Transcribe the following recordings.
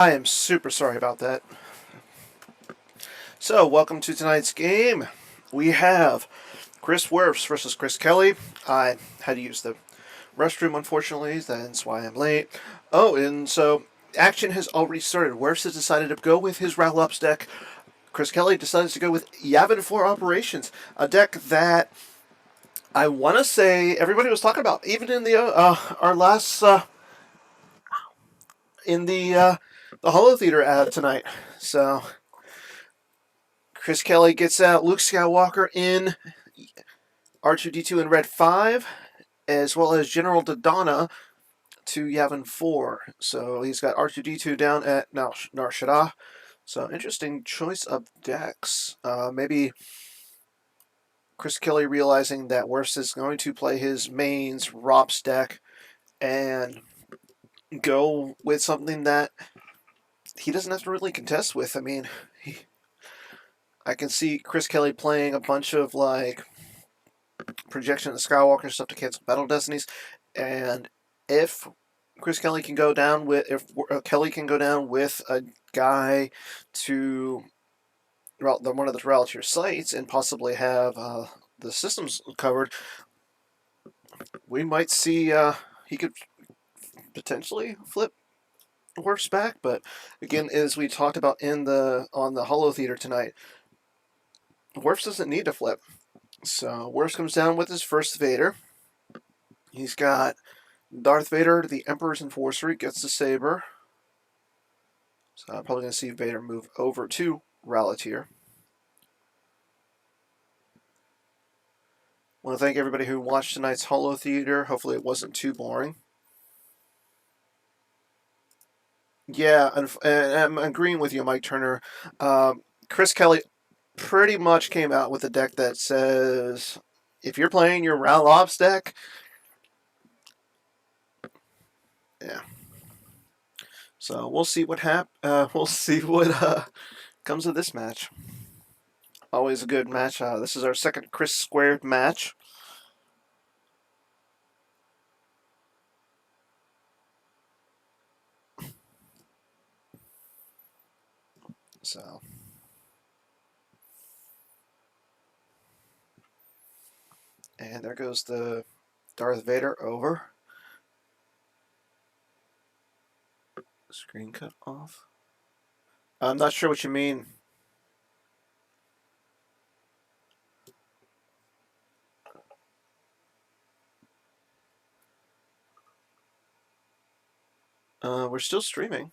I am super sorry about that. So, welcome to tonight's game. We have Wirfs versus ChrisKelly. I had to use the restroom, unfortunately. That's why I'm late. Oh, and so action has already started. Wirfs has decided to go with his Ralops deck. ChrisKelly decides to go with Yavin 4 Operations, a deck that I want to say everybody was talking about, even in the our last in the Holo Theater ad tonight. So ChrisKelly gets out Luke Skywalker in R2D2 in red 5, as well as General Dodonna to Yavin 4. So he's got R2D2 down at Nar Shaddaa. So interesting choice of decks. Maybe ChrisKelly realizing that Wirfs is going to play his mains ROPS deck and go with something that he doesn't have to really contest with. I mean, I can see ChrisKelly playing a bunch of like projection of the Skywalker stuff to cancel Battle Destinies, and if ChrisKelly can go down with Kelly can go down with a guy to one of the Realtier sites and possibly have the systems covered, we might see he could potentially flip Wirfs back. But again, as we talked about on the Holo Theater tonight, Wirfs doesn't need to flip. So Wirfs comes down with his first Vader. He's got Darth Vader, the Emperor's Enforcer, gets the saber. So I'm probably going to see Vader move over to Ralatier. I want to thank everybody who watched tonight's Holo Theater. Hopefully it wasn't too boring. Yeah, and I'm agreeing with you, Mike Turner. ChrisKelly pretty much came out with a deck that says if you're playing your Ralops deck, yeah. So we'll see what we'll see what comes of this match. Always a good match. This is our second Chris squared match. So, and there goes the Darth Vader over. Screen cut off. I'm not sure what you mean. We're still streaming.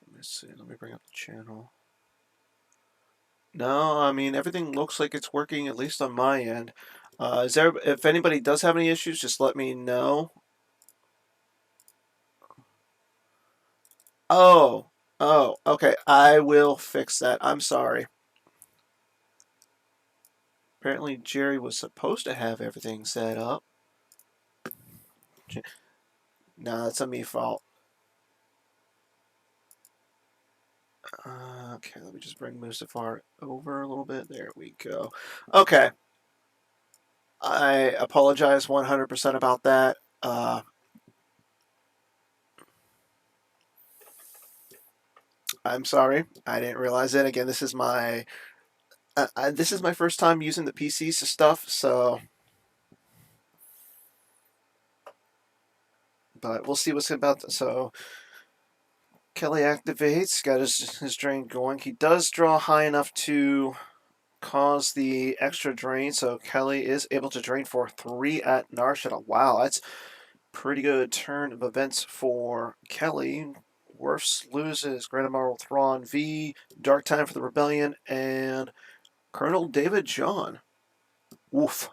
Let me see. Let me bring up the channel. No, I mean everything looks like it's working at least on my end. If anybody does have any issues, just let me know. Oh, okay. I will fix that. I'm sorry. Apparently Jerry was supposed to have everything set up. No, that's a me fault. Okay, let me just bring Mustafar over a little bit. There we go. Okay. I apologize 100% about that. I'm sorry. I didn't realize it. Again, this is my first time using the PCs stuff, so but we'll see what's about. So Kelly activates, got his drain going. He does draw high enough to cause the extra drain, so Kelly is able to drain for 3 at Nar Shaddaa. Wow, that's pretty good turn of events for Kelly. Wirfs loses Grand Admiral Thrawn V, Dark Time for the Rebellion, and Colonel David John. Woof.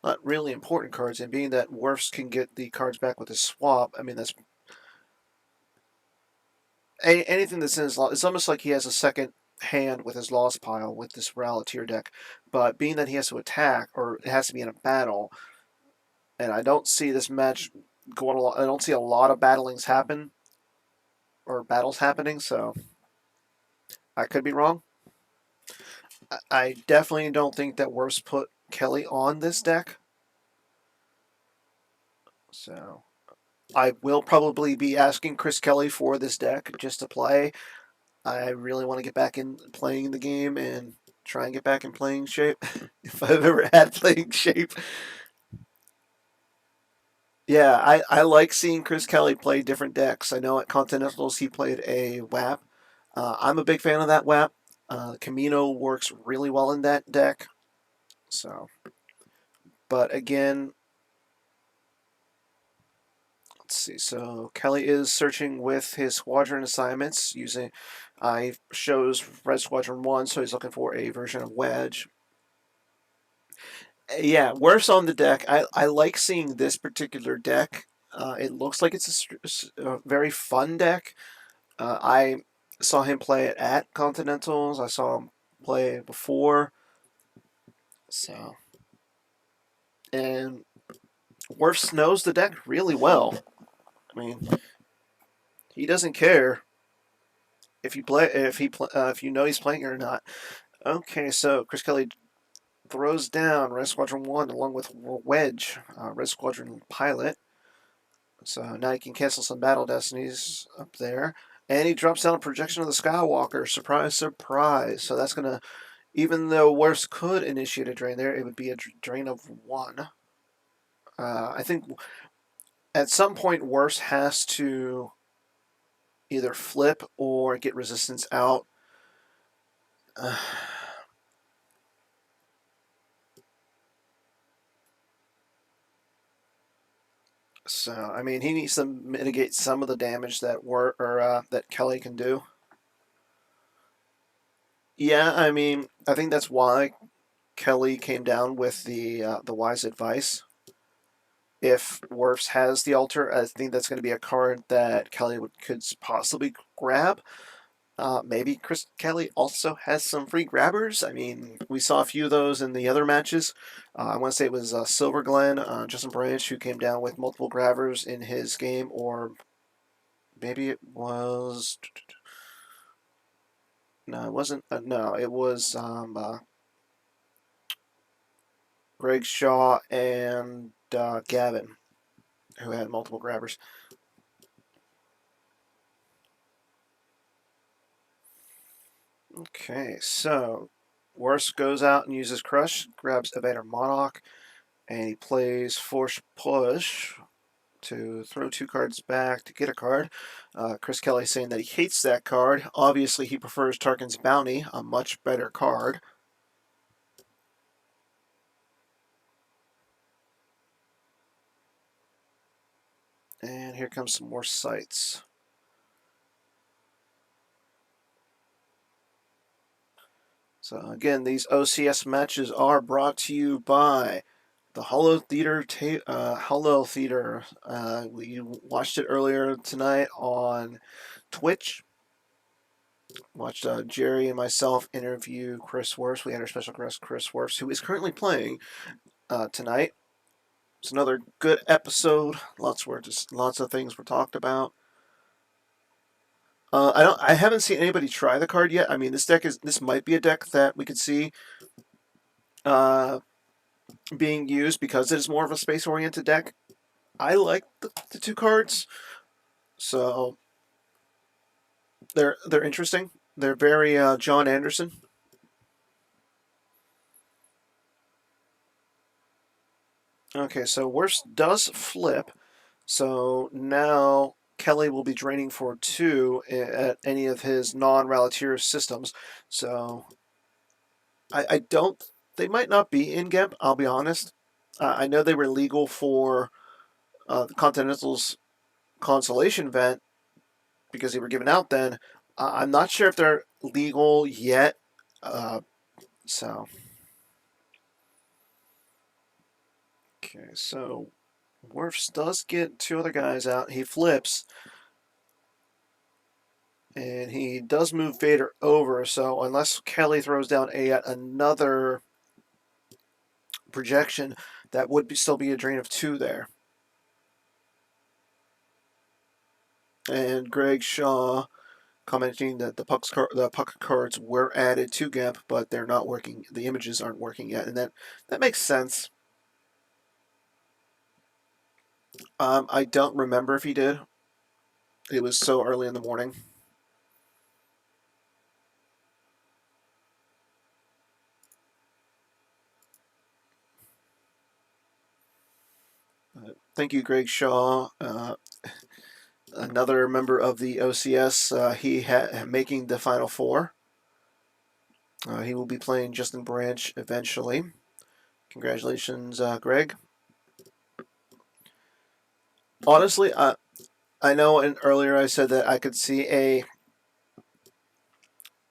Not really important cards, and being that Wirfs can get the cards back with his swap, I mean, that's anything that's in his loss. It's almost like he has a second hand with his lost pile with this Ralatier deck. But being that he has to attack, or it has to be in a battle, and I don't see this match going a lot, I don't see a lot of battlings happen, or battles happening, so I could be wrong. I definitely don't think that Wirfs put Kelly on this deck. So I will probably be asking ChrisKelly for this deck just to play. I really want to get back in playing the game and try and get back in playing shape. If I've ever had playing shape. Yeah, I like seeing ChrisKelly play different decks. I know at Continentals he played a WAP. I'm a big fan of that WAP. Camino works really well in that deck. So, but again, let's see. So Kelly is searching with his squadron assignments using. I shows Red Squadron 1, so he's looking for a version of Wedge. Yeah, worse on the deck. I like seeing this particular deck. It looks like it's a very fun deck. I saw him play it at Continentals. I saw him play it before. So, and Wirfs knows the deck really well. I mean, he doesn't care if you know he's playing it or not. Okay, so ChrisKelly throws down Red Squadron 1 along with Wedge, Red Squadron pilot. So now he can cancel some battle destinies up there. And he drops down a projection of the Skywalker. Surprise, surprise. So that's going to, even though Wirfs could initiate a drain there, it would be a drain of 1. I think at some point Wirfs has to either flip or get resistance out. So I mean, he needs to mitigate some of the damage that that Kelly can do. Yeah, I mean, I think that's why Kelly came down with the wise advice. If Wirfs has the altar, I think that's going to be a card that could possibly grab. Maybe ChrisKelly also has some free grabbers. I mean, we saw a few of those in the other matches. I want to say it was Silver Glenn, Justin Branch, who came down with multiple grabbers in his game, or maybe it was. No, it wasn't. No, it was Greg Shaw and Gavin, who had multiple grabbers. Okay, so Wirfs goes out and uses Crush, grabs Evader Monarch, and he plays Force Push to throw 2 cards back to get a card. ChrisKelly saying that he hates that card. Obviously, he prefers Tarkin's Bounty, a much better card. And here comes some more sights. So again, these OCS matches are brought to you by the Hollow Theater. Hollow Theater. We watched it earlier tonight on Twitch. Watched Jerry and myself interview Chris Wirfs. We had our special guest Chris Wirfs, who is currently playing tonight. It's another good episode. Lots of things were talked about. I haven't seen anybody try the card yet. I mean, this might be a deck that we could see uh, being used because it is more of a space oriented deck. I like the 2 cards, so they're interesting. They're very John Anderson. Okay, so Wirfs does flip. So now Kelly will be draining for 2 at any of his non-Ralatier systems. So I don't. They might not be in GEMP. I'll be honest. I know they were legal for the Continental's consolation event because they were given out then. I'm not sure if they're legal yet. So okay, so Wirfs does get 2 other guys out. He flips. And he does move Vader over, so unless Kelly throws down yet another projection, that would still be a drain of 2 there. And Greg Shaw commenting that the puck cards were added to GIMP, but they're not working. The images aren't working yet, and that makes sense. I don't remember if he did. It was so early in the morning. Thank you, Greg Shaw. Another member of the OCS. He making the Final Four. He will be playing Justin Branch eventually. Congratulations, Greg. Honestly, I know earlier I said that I could see a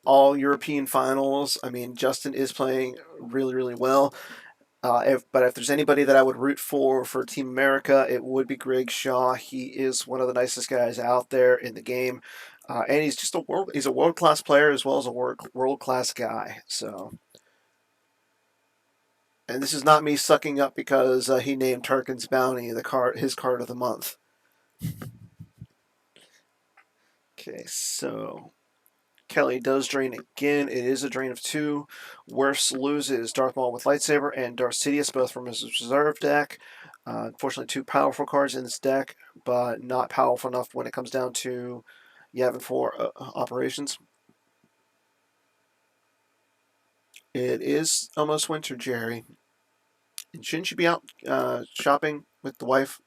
all European finals. I mean, Justin is playing really, really well. But if there's anybody that I would root for Team America, it would be Greg Shaw. He is one of the nicest guys out there in the game, and he's just he's a world class player as well as a world class guy. So, and this is not me sucking up because he named Tarkin's Bounty his card of the month. Okay, so Kelly does drain again. It is a drain of 2. Wirfs loses Darth Maul with Lightsaber and Darth Sidious, both from his reserve deck. Unfortunately, 2 powerful cards in this deck, but not powerful enough when it comes down to Yavin 4 operations. It is almost winter, Jerry. And shouldn't you be out shopping with the wife,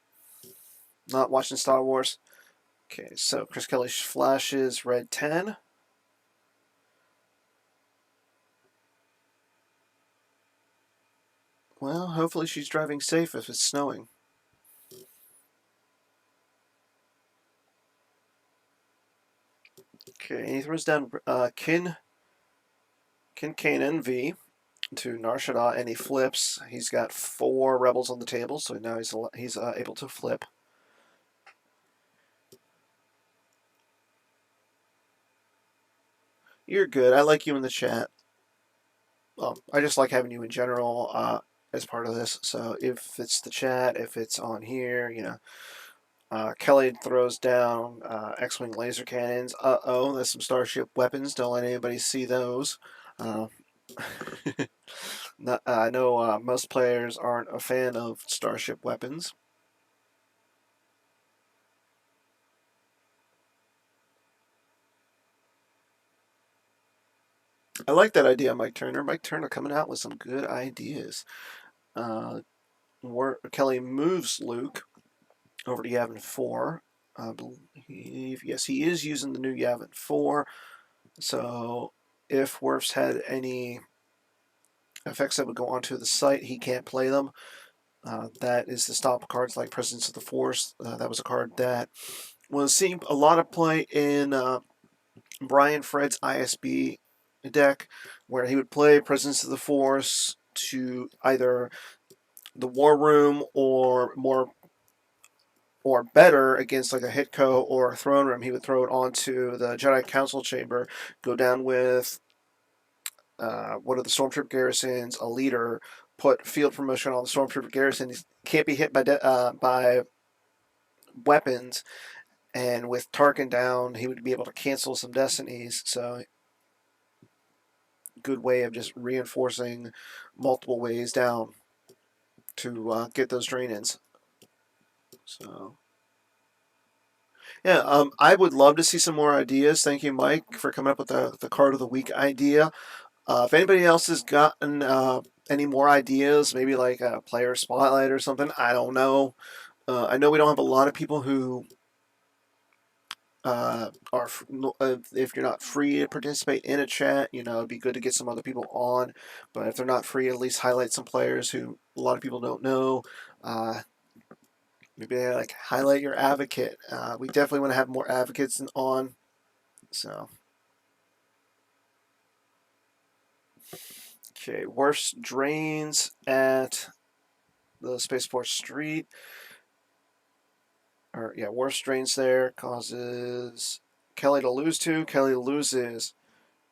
not watching Star Wars? Okay, so ChrisKelly flashes red 10. Well, hopefully she's driving safe if it's snowing. Okay, he throws down Kin Kanan V to Nar Shaddaa, and he flips. He's got 4 rebels on the table, so now he's able to flip. You're good. I like you in the chat. I just like having you in general as part of this. So if it's the chat, if it's on here, Kelly throws down X-wing laser cannons. Uh-oh, that's some Starship weapons. Don't let anybody see those. I know most players aren't a fan of Starship weapons. I like that idea, Mike Turner. Mike Turner coming out with some good ideas. Kelly moves Luke over to Yavin 4. I believe, yes, he is using the new Yavin 4. So if Wirfs had any effects that would go onto the site, he can't play them. That is to stop cards like Presence of the Force. That was a card that was seeing a lot of play in Brian Fred's ISB deck, where he would play Presence of the Force to either the War Room or better against like a Hitco or a Throne Room. He would throw it onto the Jedi Council Chamber, go down with one of the Stormtrooper garrisons, a leader, put field promotion on the Stormtrooper garrison. He can't be hit by weapons, and with Tarkin down, he would be able to cancel some destinies. So, good way of just reinforcing multiple ways down to get those drain-ins. So, yeah, I would love to see some more ideas. Thank you, Mike, for coming up with the card of the week idea. If anybody else has gotten any more ideas, maybe like a player spotlight or something, I don't know. I know we don't have a lot of people who are, if you're not free to participate in a chat, it'd be good to get some other people on. But if they're not free, at least highlight some players who a lot of people don't know. Maybe like highlight your advocate. We definitely want to have more advocates on. So, okay, worst drains at the Spaceport Street. Or yeah, worst drains there causes Kelly to lose 2. Kelly loses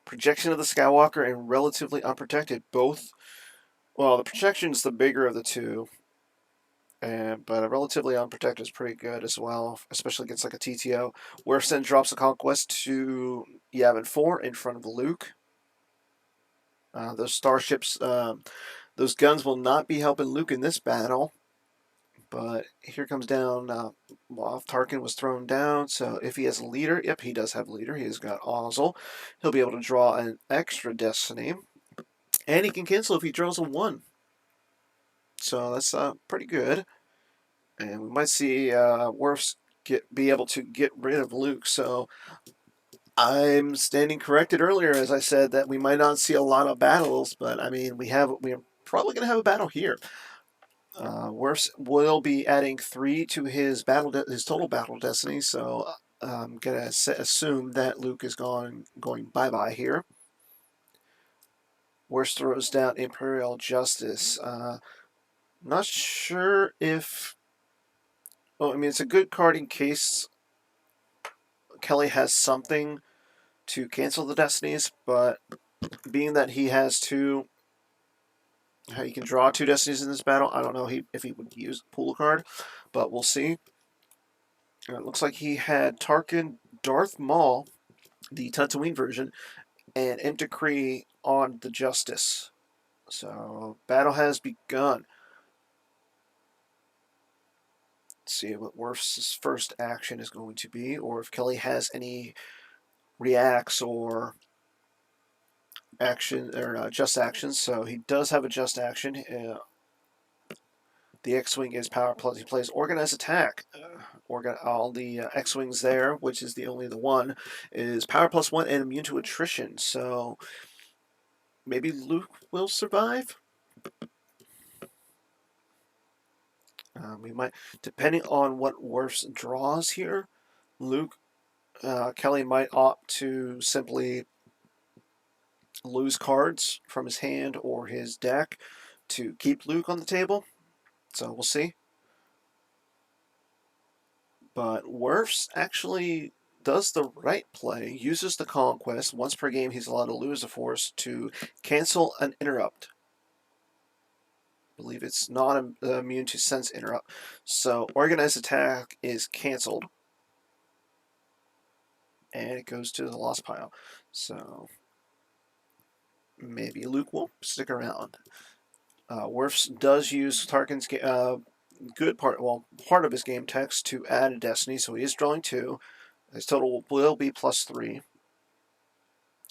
Projection of the Skywalker and Relatively Unprotected. Both. Well, the projection's the bigger of the two. But a relatively unprotected is pretty good as well, especially against like a TTO. Wirfs then drops a conquest to Yavin 4 in front of Luke. Those starships, those guns will not be helping Luke in this battle. But here comes down, Moff Tarkin was thrown down, so if he has a leader, yep, he does have a leader. He's got Ozzel. He'll be able to draw an extra Destiny. And he can cancel if he draws a 1. So that's pretty good. And we might see Wirfs be able to get rid of Luke. So I'm standing corrected earlier, as I said, that we might not see a lot of battles, but I mean, we're probably going to have a battle here. Wirfs will be adding 3 to his his total battle destiny, so I'm gonna assume that Luke is going bye-bye here. Wirfs throws down Imperial Justice. Not sure if. Well, I mean, it's a good card in case Kelly has something to cancel the destinies, but being that he has 2. He can draw 2 destinies in this battle. I don't know if he would use pull a card, but we'll see. It looks like he had Tarkin, Darth Maul, the Tatooine version, and Decree on the Justice. So battle has begun. Let's see what Wirfs' first action is going to be, or if Kelly has any reacts or action or just actions. So he does have a just action. The X-wing is power plus. He plays organized attack. All the X-wings there, which is only the one, is power +1 and immune to attrition. So maybe Luke will survive. We might, depending on what Wirfs draws here, Kelly might opt to simply lose cards from his hand or his deck to keep Luke on the table. So we'll see. But Wirfs actually does the right play, uses the conquest. Once per game, he's allowed to lose a force to cancel an interrupt. I believe it's not immune to sense interrupt. So organized attack is canceled. And it goes to the loss pile. So maybe Luke will stick around. Wirfs does use Tarkin's part of his game text to add a destiny, so he is drawing 2. His total will be +3.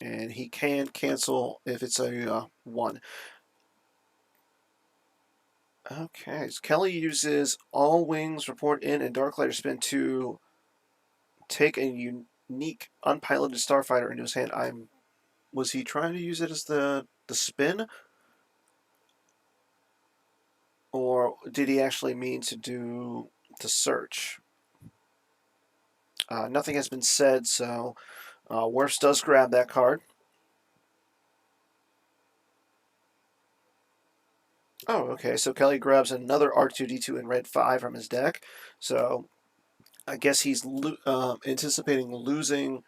And he can cancel if it's a 1. Okay, so Kelly uses all wings report in and Dark Lighter spin to take a unique unpiloted starfighter into his hand. Was he trying to use it as the spin? Or did he actually mean to do the search? Nothing has been said, so Wirfs does grab that card. Oh, okay, so Kelly grabs another R2-D2 in red 5 from his deck. So I guess he's anticipating losing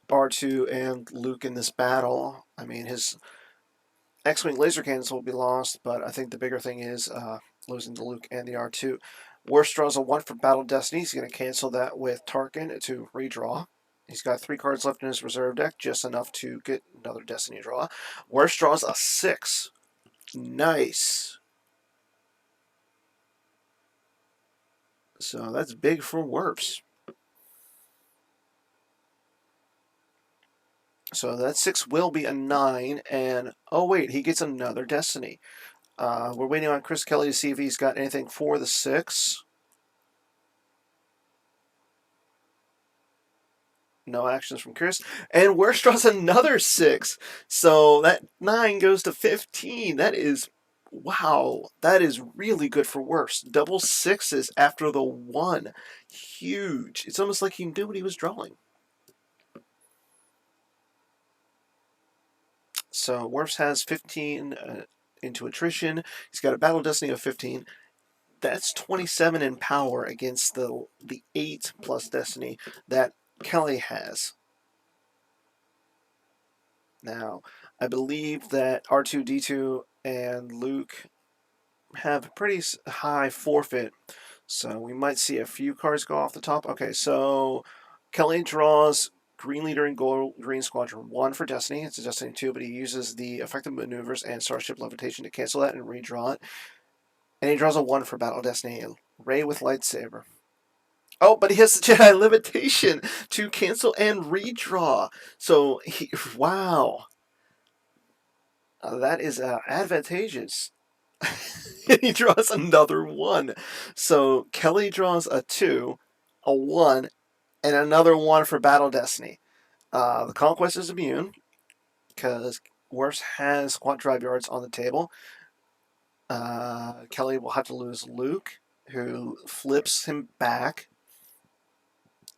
R2 and Luke in this battle. I mean, his X-Wing laser cannons will be lost, but I think the bigger thing is losing to Luke and the R2. Wirfs draws a 1 for Battle Destiny. He's going to cancel that with Tarkin to redraw. He's got 3 cards left in his reserve deck, just enough to get another Destiny draw. Wirfs draws a 6. Nice. So that's big for Wirfs. So that 6 will be a 9, and oh wait, he gets another Destiny. We're waiting on ChrisKelly to see if he's got anything for the 6. No actions from Chris. And Wirfs draws another 6. So that 9 goes to 15. That is, wow, that is really good for Wirfs. Double 6s after the 1. Huge. It's almost like he knew what he was drawing. So Wirfs has 15 into attrition. He's got a battle destiny of 15. That's 27 in power against the 8 plus destiny that Kelly has. Now, I believe that R2-D2 and Luke have a pretty high forfeit, so we might see a few cards go off the top. Okay, so Kelly draws Green Leader and Green Squadron 1 for Destiny. It's a Destiny 2, but he uses the effective maneuvers and Starship Levitation to cancel that and redraw it. And he draws a 1 for Battle Destiny, Ray with Lightsaber. Oh, but he has the Jedi Levitation to cancel and redraw. So, wow. That is advantageous. He draws another 1. So, Kelly draws a 2, a 1, and another 1 for Battle Destiny. The Conquest is immune because Wirfs has Squad Drive Yards on the table. Kelly will have to lose Luke, who flips him back.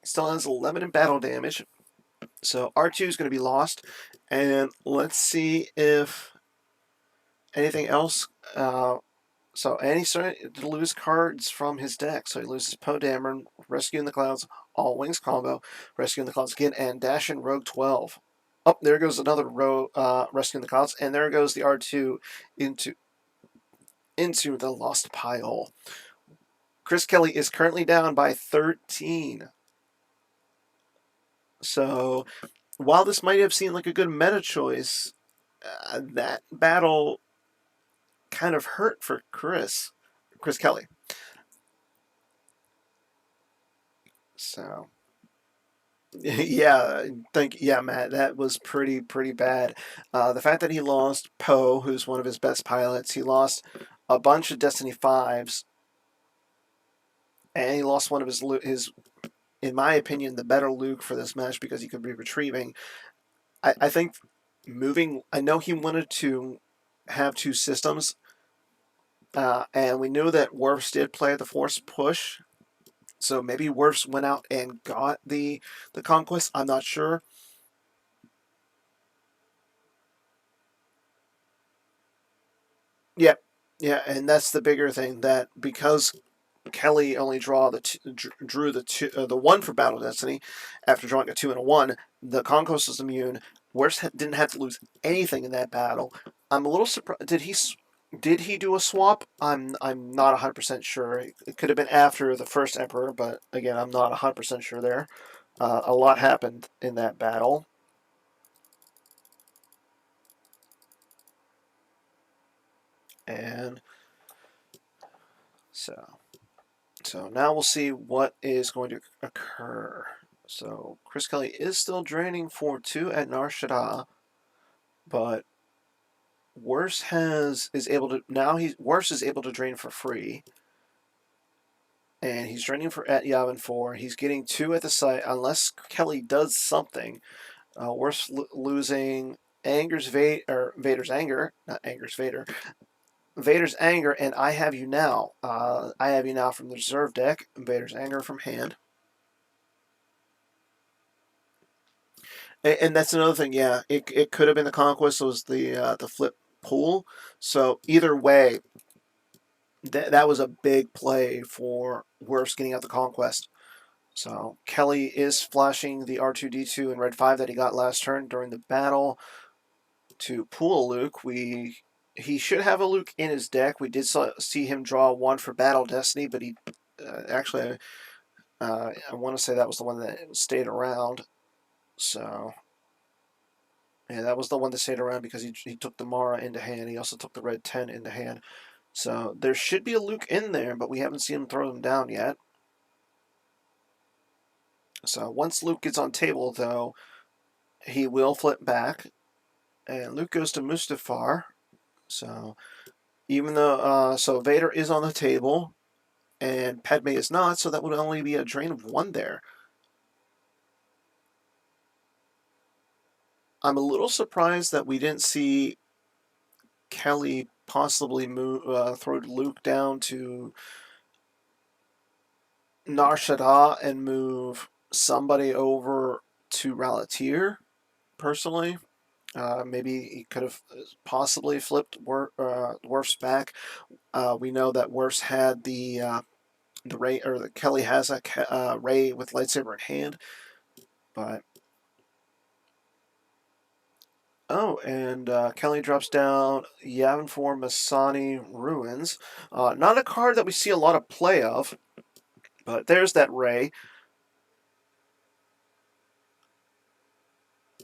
Still has 11 in battle damage. So R2 is going to be lost. And let's see if anything else. And he's starting to lose cards from his deck. So he loses Poe Dameron, Rescue in the Clouds, All Wings combo, Rescue in the Clouds again, and Dash in Rogue 12. Oh, there goes another Rescue in the Clouds, and there goes the R2 into the lost pile. ChrisKelly is currently down by 13. So while this might have seemed like a good meta choice, that battle kind of hurt for ChrisKelly. So yeah, Matt, that was pretty bad. The fact that he lost Poe, who's one of his best pilots, he lost a bunch of Destiny 5s, and he lost one of his, in my opinion, the better Luke for this match because he could be retrieving. I think moving. I know he wanted to have 2 systems, and we knew that Wirfs did play the Force push, so maybe Wirfs went out and got the Conquest. I'm not sure. Yeah, yeah, and that's the bigger thing, that because Kelly only drew the 1 for Battle Destiny after drawing a 2 and a 1, the Conquest was immune. Wirfs didn't have to lose anything in that battle. I'm a little surprised. Did he do a swap? I'm not 100% sure. It could have been after the first Emperor, but again, I'm not 100% sure there. A lot happened in that battle. And so now we'll see what is going to occur. So ChrisKelly is still draining for 2 at Nar Shaddaa, but Wirfs is able to drain for free, and he's draining for at Yavin 4. He's getting 2 at the site unless Kelly does something. Wirfs losing Vader's anger, not Anger's Vader. Vader's anger, and I have you now. I have you now from the reserve deck. Vader's anger from hand. And that's another thing. Yeah, it could have been the Conquest. It was the flip pool. So either way, that was a big play for Wirfs getting out the Conquest. So Kelly is flashing the R2D2 in red 5 that he got last turn during the battle to pool Luke. He should have a Luke in his deck. We did see him draw 1 for Battle Destiny, but he actually I want to say that was the one that stayed around. So yeah, that was the one that stayed around because he took the Mara into hand. He also took the red 10 into hand. So there should be a Luke in there, but we haven't seen him throw them down yet. So once Luke gets on table, though, he will flip back, and Luke goes to Mustafar. So even though Vader is on the table, and Padme is not, so that would only be a drain of 1 there. I'm a little surprised that we didn't see Kelly possibly throw Luke down to Nar Shaddaa and move somebody over to Ralatir, personally. Maybe he could have possibly flipped Wirfs back. We know that Wirfs had the Ray, or the Kelly has a Ray with lightsaber in hand, but Oh, and Kelly drops down Yavin 4 Masani Ruins. Not a card that we see a lot of play of, but there's that Ray.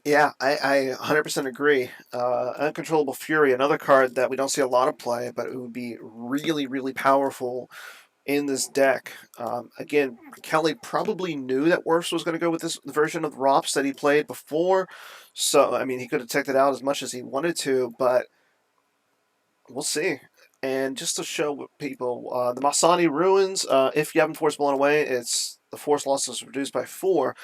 Yeah, I 100% agree. Uncontrollable Fury, another card that we don't see a lot of play, but it would be really, really powerful in this deck. Again, Kelly probably knew that Wirfs was going to go with this version of ROPS that he played before, so I mean he could have checked it out as much as he wanted to, but we'll see. And just to show people, the Masani Ruins, if you haven't force blown away, it's the force loss is reduced by 4.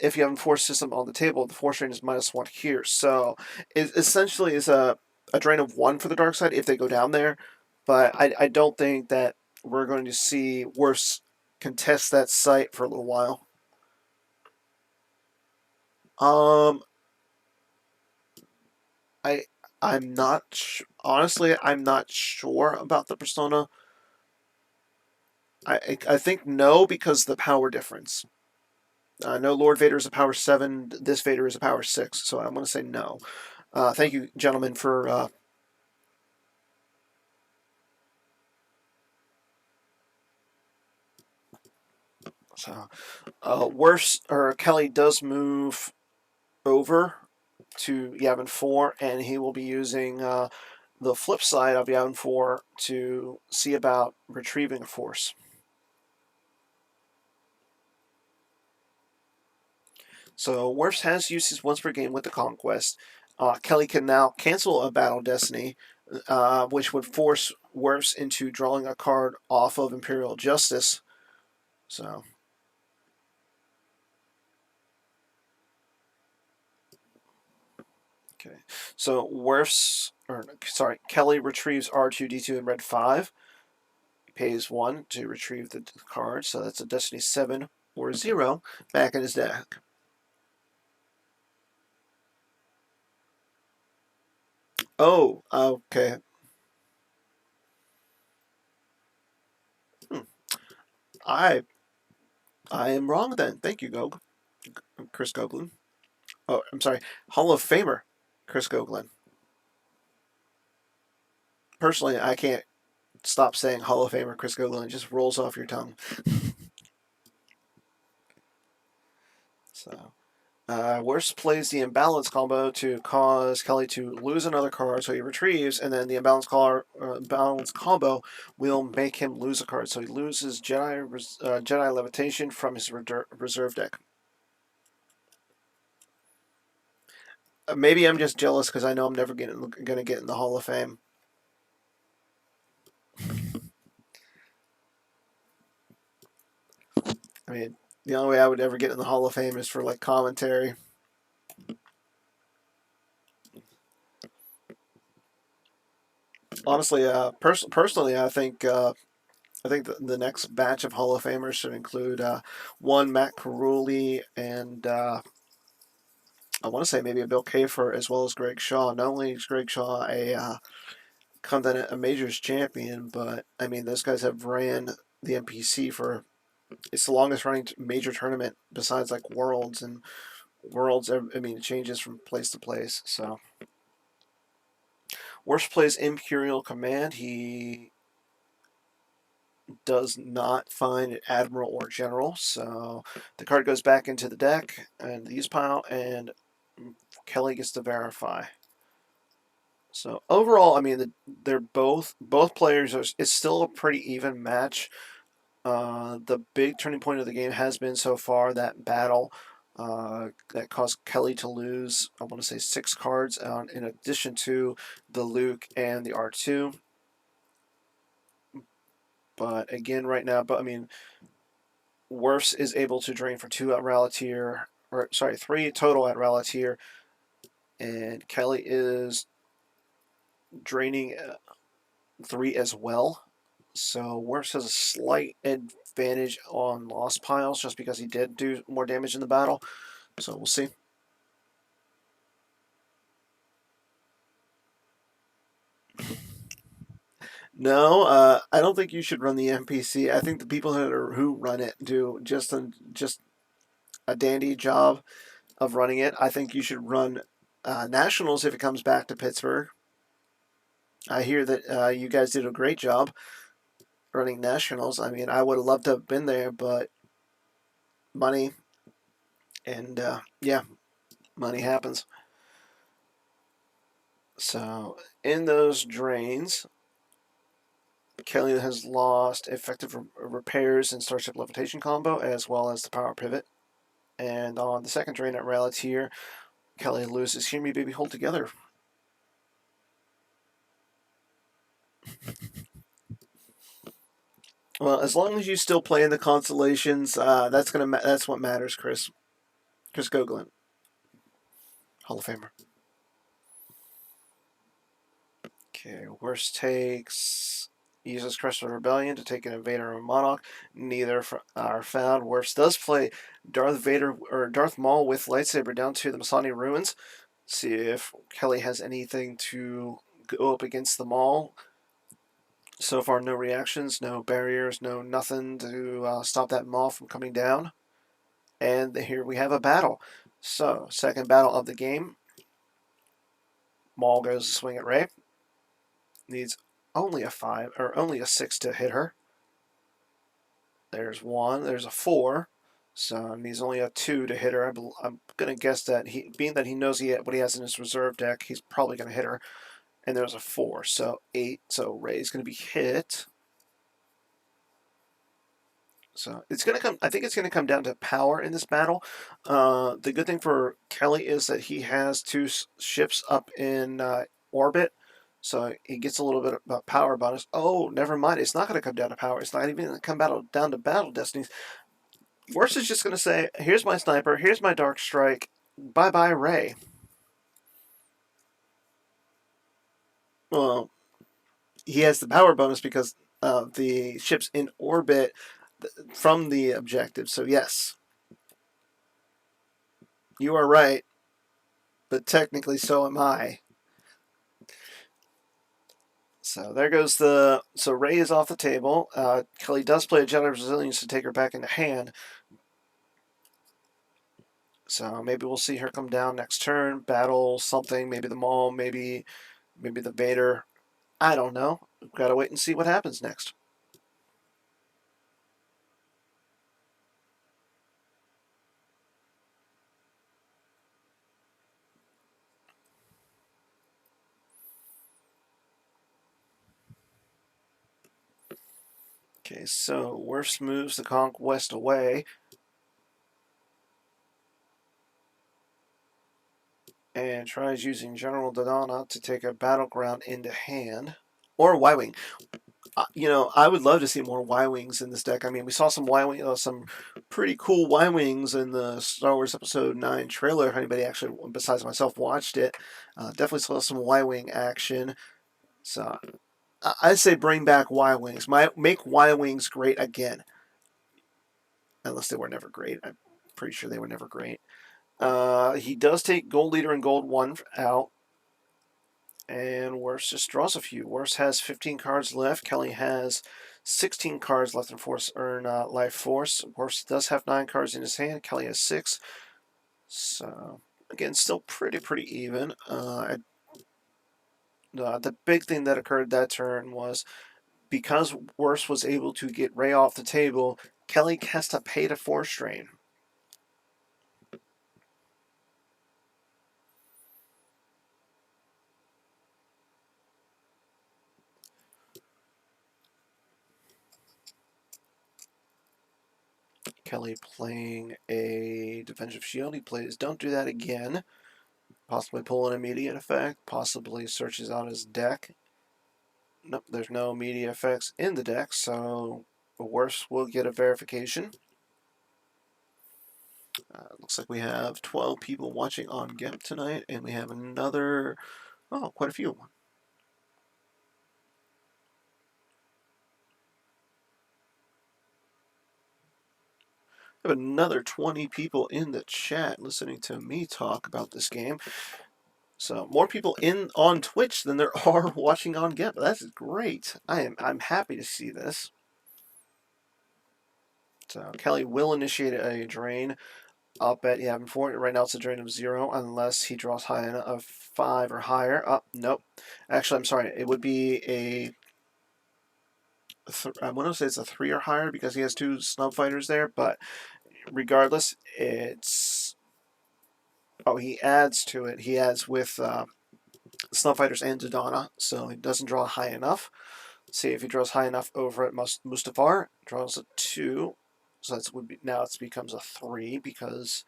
If you haven't force system on the table, the force drain is -1 here. So it essentially is a drain of 1 for the dark side if they go down there. But I don't think that we're going to see worse contest that site for a little while. Um, I I'm not honestly I'm not sure about the persona. I think no because the power difference. No, Lord Vader is a power 7. This Vader is a power 6. So I'm going to say no. Thank you, gentlemen, for. So, Wirfs or Kelly does move over to Yavin 4, and he will be using the flip side of Yavin 4 to see about retrieving a force. So Wirfs has uses once per game with the Conquest. Kelly can now cancel a Battle Destiny, which would force Wirfs into drawing a card off of Imperial Justice. So, okay. So Wirfs, or sorry, Kelly retrieves R2D2 in red 5. He pays 1 to retrieve the card, so that's a Destiny 7 or 0 back in his deck. Oh, okay. Hmm. I I am wrong then. Thank you, Gog. Chris Goglin. Oh, I'm sorry. Hall of Famer, Chris Goglin. Personally, I can't stop saying Hall of Famer Chris Goglin. It just rolls off your tongue. So, Worst plays the imbalance combo to cause Kelly to lose another card, so he retrieves, and then the imbalance combo will make him lose a card. So he loses Jedi Levitation from his reserve deck. Maybe I'm just jealous because I know I'm never going to get in the Hall of Fame. I mean, the only way I would ever get in the Hall of Fame is for like commentary. Honestly, personally, I think the next batch of Hall of Famers should include one Matt Carulli and I want to say maybe a Bill Kafer as well as Greg Shaw. Not only is Greg Shaw a majors champion, but I mean those guys have ran the NPC for it's the longest running major tournament besides like Worlds and Worlds. I mean it changes from place to place. So Worst plays Imperial Command. He does not find Admiral or General, so the card goes back into the deck and the use pile, and Kelly gets to verify. So overall, I mean, they're both players. It's still a pretty even match. The big turning point of the game has been so far that battle that caused Kelly to lose. I want to say 6 cards, in addition to the Luke and the R2. But again, right now, but I mean, Wirfs is able to drain for 2 at Ralatier, or sorry, 3 total at Ralatier, and Kelly is draining 3 as well. So Wirfs has a slight advantage on lost piles just because he did do more damage in the battle. So we'll see. No, I don't think you should run the NPC. I think the people who run it do just a dandy job of running it. I think you should run Nationals if it comes back to Pittsburgh. I hear that you guys did a great job running Nationals. I mean, I would have loved to have been there, but money and yeah, money happens. So in those drains, Kelly has lost effective repairs and Starship Levitation combo, as well as the power pivot. And on the second drain at Ralatier, Kelly loses Hear Me Baby Hold Together. Well, as long as you still play in the constellations, that's what matters, Chris. Chris Goglin, Hall of Famer. Okay, worst takes. Uses Crest of Rebellion to take an Invader or Monarch. Neither are found. Wirfs does play Darth Vader or Darth Maul with lightsaber down to the Masani ruins. See if Kelly has anything to go up against the Maul. So far, no reactions, no barriers, no nothing to stop that Maul from coming down. And here we have a battle. So, second battle of the game. Maul goes to swing at Rey. Needs only a 5 or only a 6 to hit her. There's 1. There's a 4. So needs only a 2 to hit her. I'm gonna guess that being that he knows what he has in his reserve deck, he's probably gonna hit her. And there's a 4, so 8. So Rey's gonna be hit. So it's gonna come. I think it's gonna come down to power in this battle. The good thing for Kelly is that he has 2 ships up in orbit, so he gets a little bit of power bonus. Oh, never mind. It's not gonna come down to power. It's not even gonna come down to battle destinies. Wirfs is just gonna say, "Here's my sniper. Here's my dark strike. Bye bye, Rey." Well, he has the power bonus because of the ships in orbit from the objective. So yes, you are right, but technically so am I. So there goes so Rey is off the table. Kelly does play a Jedi Resilience to take her back into hand. So maybe we'll see her come down next turn, battle something, maybe the Maul, maybe the Vader. I don't know. We've got to wait and see what happens next. Okay, so Wirfs moves the Conquest away. And tries using General Dodonna to take a battleground into hand. Or Y-Wing. I would love to see more Y-Wings in this deck. I mean, we saw some pretty cool Y-Wings in the Star Wars Episode 9 trailer. If anybody actually, besides myself, watched it. Definitely saw some Y-Wing action. So I'd say bring back Y-Wings. Make Y-Wings great again. Unless they were never great. I'm pretty sure they were never great. He does take Gold Leader and Gold 1 out. And Wirfs just draws a few. Wirfs has 15 cards left. Kelly has 16 cards left in Force Earn Life Force. Wirfs does have 9 cards in his hand. Kelly has 6. So, again, still pretty even. The big thing that occurred that turn was because Wirfs was able to get Rey off the table, Kelly has to pay to Force Drain. Kelly playing a Defensive Shield. He plays Don't Do That Again. Possibly pull an immediate effect. Possibly searches out his deck. Nope, there's no immediate effects in the deck, so Wirfs will get a verification. Looks like we have 12 people watching on GEP tonight, and we have quite a few. We have another 20 people in the chat listening to me talk about this game. So more people on Twitch than there are watching on GEP. That's great. I'm happy to see this. So Kelly will initiate a drain. I'll bet you having 4. Right now it's a drain of 0 unless he draws high enough of 5 or higher. Oh, nope. Actually, I'm sorry. It would be a. I want to say it's a 3 or higher because he has 2 snub fighters there, but regardless, it's. Oh, he adds to it. He adds with snub fighters and Dodonna, so he doesn't draw high enough. See if he draws high enough over at Mustafar. Draws a 2. So that's would be now it becomes a 3 because.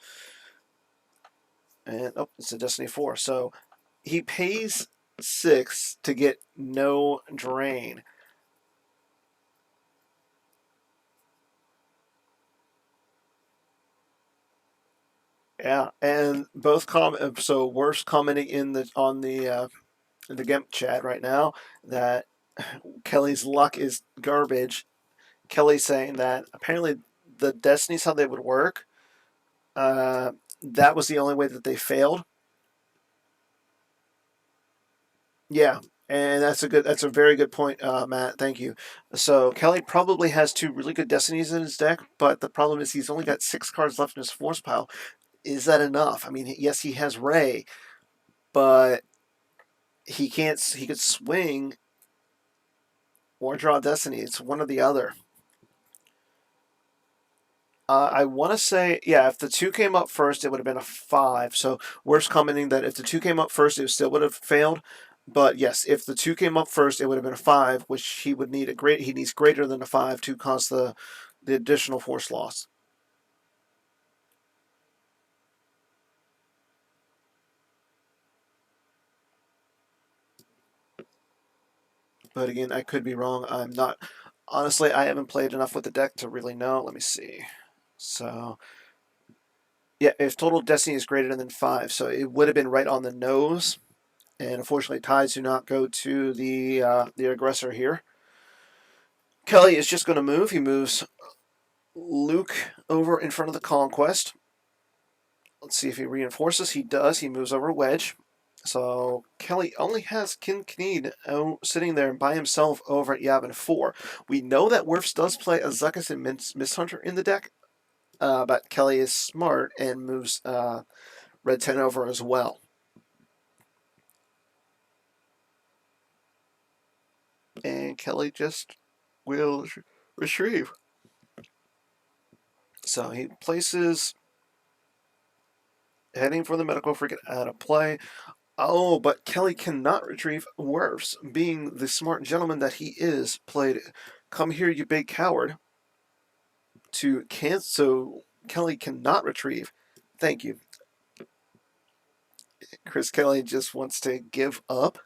And oh, it's a Destiny 4. So he pays 6 to get no drain. Yeah, and both so Wirfs commenting in the GEMP chat right now that Kelly's luck is garbage. Kelly saying that apparently the Destinies how they would work. Uh, that was the only way that they failed. Yeah, and that's a very good point, Matt. Thank you. So Kelly probably has 2 really good Destinies in his deck, but the problem is he's only got 6 cards left in his force pile. Is that enough? I mean, yes, he has Ray, but he can't. He could swing or draw Destiny. It's one or the other. I want to say, yeah, if the 2 came up first, it would have been a 5. So Worf's commenting that if the 2 came up first, it still would have failed. But yes, if the 2 came up first, it would have been a 5, which he would need he needs greater than a 5 to cause the additional force loss. But again, I could be wrong. I'm not. Honestly, I haven't played enough with the deck to really know. Let me see. So, yeah, if total Destiny is greater than 5, so it would have been right on the nose. And unfortunately, ties do not go to the aggressor here. Kelly is just going to move. He moves Luke over in front of the Conquest. Let's see if he reinforces. He does. He moves over Wedge. So Kelly only has Kincaid sitting there by himself over at Yavin 4. We know that Wirfs does play a Zuckuss and Mist Hunter in the deck, but Kelly is smart and moves Red 10 over as well. And Kelly just will retrieve. So he places heading for the medical frigate out of play. Oh, but Kelly cannot retrieve Wirfs, being the smart gentleman that he is, played Come Here, You Big Coward, to cancel. So Kelly cannot retrieve. Thank you. ChrisKelly just wants to give up.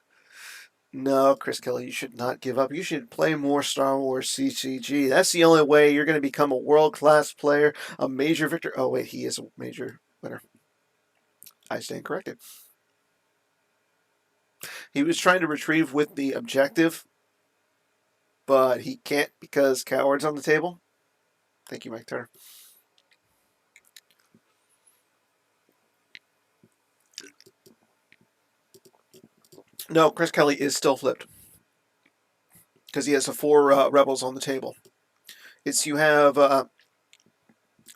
No, ChrisKelly, you should not give up. You should play more Star Wars CCG. That's the only way you're going to become a world-class player, a major victor. Oh, wait, he is a major winner. I stand corrected. He was trying to retrieve with the objective, but he can't because Coward's on the table. Thank you, Mike Turner. No, ChrisKelly is still flipped because he has the 4 rebels on the table. It's you have. I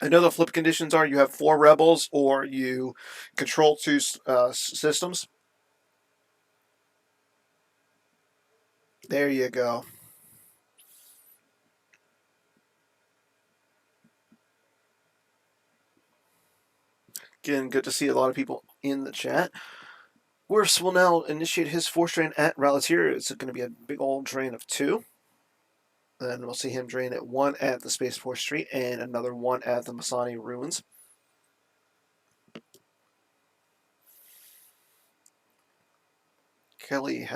know the flip conditions are you have 4 rebels or you control 2 systems. There you go. Again, good to see a lot of people in the chat. Wirfs will now initiate his force drain at Ralatir. It's going to be a big old drain of 2. Then we'll see him drain at 1 at the Space Force Street and another 1 at the Masani Ruins. Kelly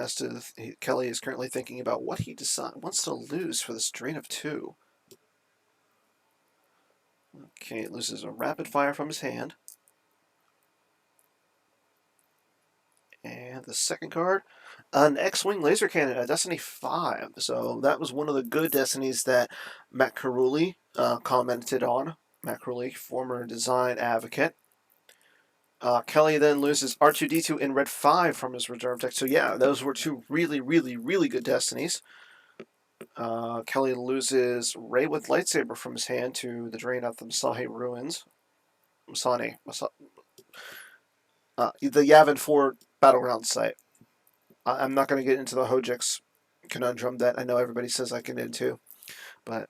is currently thinking about what he wants to lose for this drain of 2. Okay, it loses a rapid fire from his hand. And the second card, an X-Wing laser cannon, a Destiny 5. So that was one of the good Destinies that Matt Carulli commented on. Matt Carulli, former design advocate. Kelly then loses R2-D2 in red 5 from his reserve deck. So yeah, those were 2 really, really, really good Destinies. Kelly loses Ray with lightsaber from his hand to the drain of the Masahi Ruins. the Yavin 4 Battleground site. I'm not going to get into the Hojix conundrum that I know everybody says I can into, but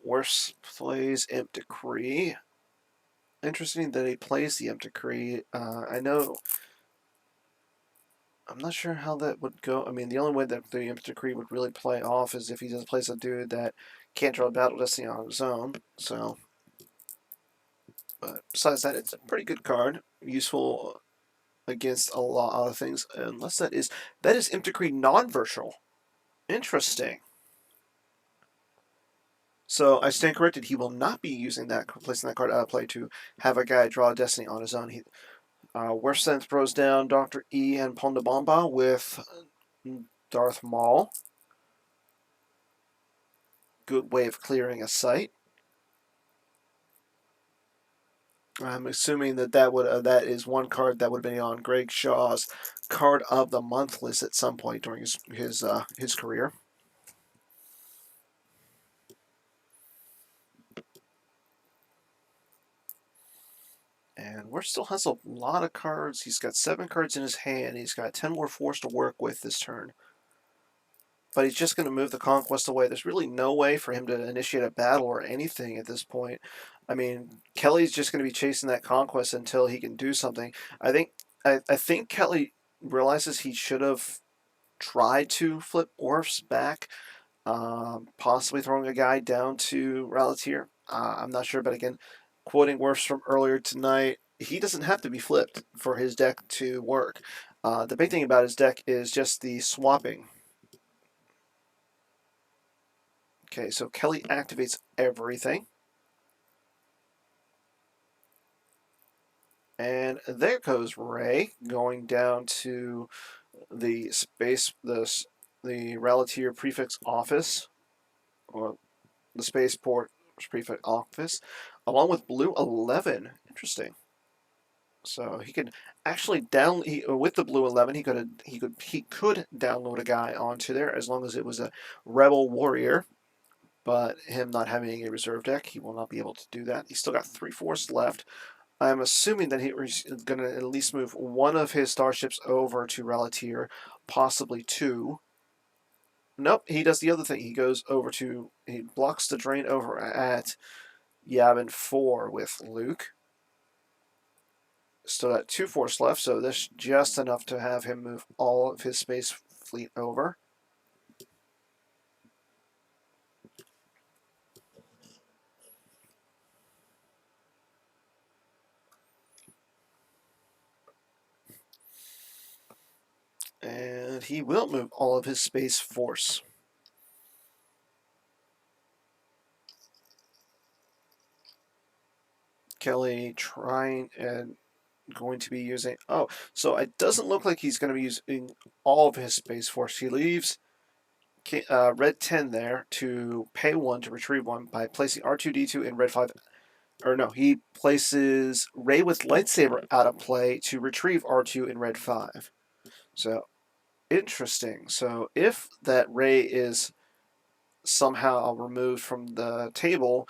Wirfs plays Imp Decree. Interesting that he plays the Imp Decree. I know. I'm not sure how that would go. I mean, the only way that the Imp Decree would really play off is if he just plays a dude that can't draw Battle Destiny on his own. So, but besides that, it's a pretty good card. Useful against a lot of things, unless that is Imp Decree non-virtual. Interesting. So I stand corrected. He will not be using that, placing that card out of play to have a guy draw a Destiny on his own. Worst Sense throws down Dr. E and Ponda Bomba with Darth Maul. Good way of clearing a site. I'm assuming that is one card that would have been on Greg Shaw's card of the month list at some point during his career. And Wirfs still has a lot of cards. He's got 7 cards in his hand. He's got 10 more Force to work with this turn. But he's just going to move the Conquest away. There's really no way for him to initiate a battle or anything at this point. I mean, Kelly's just going to be chasing that Conquest until he can do something. I think Kelly realizes he should have tried to flip Orfs back, possibly throwing a guy down to Ralatier. I'm not sure, but again, quoting Wirfs from earlier tonight, he doesn't have to be flipped for his deck to work. The big thing about his deck is just the swapping. Okay, so Kelly activates everything. And there goes Ray, going down to the Ralatier prefix office, or the spaceport prefix office, along with blue 11. Interesting. So he could actually with the blue 11, he could download a guy onto there as long as it was a rebel warrior. But him not having a reserve deck, he will not be able to do that. He's still got 3 force left. I'm assuming that he's going to at least move one of his starships over to Ralatier, possibly 2. Nope, he does the other thing. He blocks the drain over at Yavin 4 with Luke. Still got 2 force left, so this just enough to have him move all of his space fleet over. And he will move all of his space force. Kelly trying and going to be using... Oh, so it doesn't look like he's going to be using all of his space force. He leaves red 10 there to pay 1 to retrieve 1 by placing R2-D2 in red 5. Or no, he places Ray with lightsaber out of play to retrieve R2 in red 5. So, interesting. So, if that Ray is somehow removed from the table,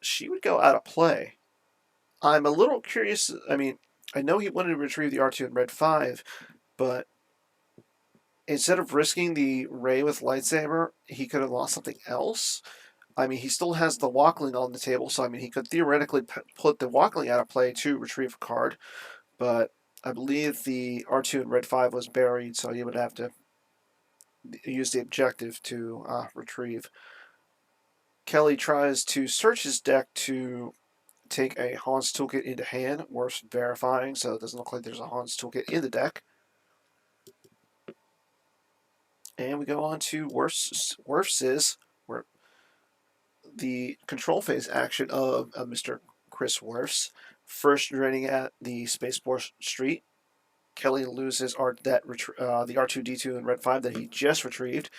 she would go out of play. I'm a little curious. I mean, I know he wanted to retrieve the R2 in red 5, but instead of risking the Ray with lightsaber, he could have lost something else. I mean, he still has the Walkling on the table, so I mean, he could theoretically put the Walkling out of play to retrieve a card, but I believe the R2 in red 5 was buried, so he would have to use the objective to retrieve. Kelly tries to search his deck to take a Hans toolkit into hand, worth verifying, so it doesn't look like there's a Hans toolkit in the deck. And we go on to Wirfs' where the control phase action of Mr. Chris Wirfs. First draining at the Spaceport Street. Kelly loses the R2-D2 in red 5 that he just retrieved.